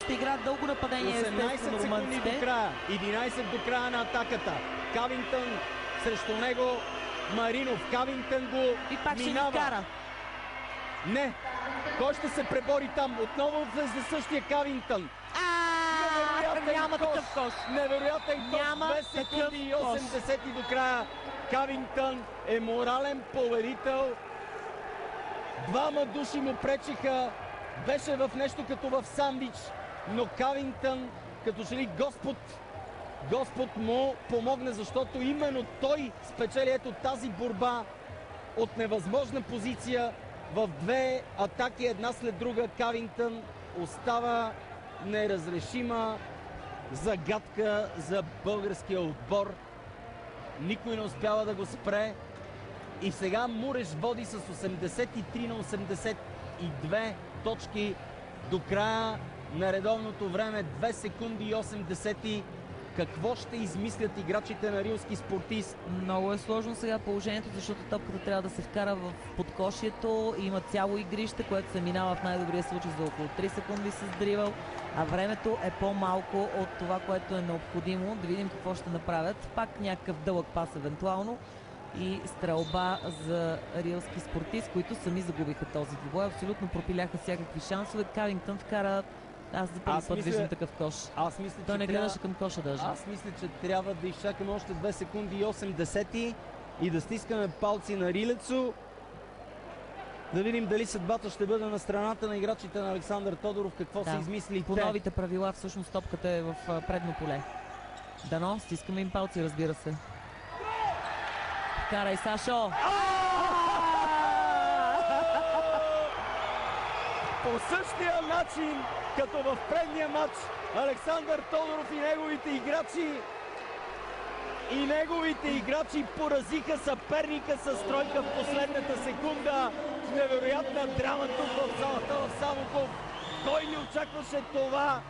Ще играят дълго нападение, 18 естествено, секунди румънците. до края. 11 до края на атаката. Кавингтън срещу него. Маринов. Кавингтън го И пак ще ги минава. вкара. Не. Кой ще се пребори там? Отново за същия Кавингтън. Няма такъв кош. Невероятен кош. Няма 2 секунди и такъв кош. 80 до края. Кавингтън е морален победител. Двама души му пречиха. Беше в нещо като в сандвич. Но Кавингтън, като че ли Господ му помогне, защото именно той спечели ето тази борба от невъзможна позиция. В две атаки, една след друга, Кавингтън остава неразрешима загадка за българския отбор. Никой не успява да го спре. И сега Муреш води с 83 на 82 точки до края на редовното време. 2 секунди и 8 десети. Какво ще измислят играчите на Рилски Спортист? Много е сложно сега положението, защото топката трябва да се вкара в подкошието. Има цяло игрище, което се минава в най-добрия случай за около 3 секунди с дривъл, а времето е по-малко от това, което е необходимо. Да видим какво ще направят. Пак някакъв дълъг пас евентуално и стрелба за Рилски Спортист, които сами загубиха този двубой. Абсолютно пропиляха всякакви шансове. Кавингтън вкара. Аз за първи път виждам такъв кош. Той не гледаше към коша даже. Аз мисля, че трябва да изчакаме още 2 секунди и 8 десети и да стискаме палци на Рилецо. Да видим дали съдбата ще бъде на страната на играчите на Александър Тодоров. Какво са измислили по новите правила всъщност топката е в предно поле. Дано, стискаме им палци, разбира се. Карай, Сашо! По същия начин, като в предния матч, Александър Тодоров и неговите играчи поразиха съперника с тройка в последната секунда. Невероятна драма тук в залата в Самоков. Кой не очакваше това?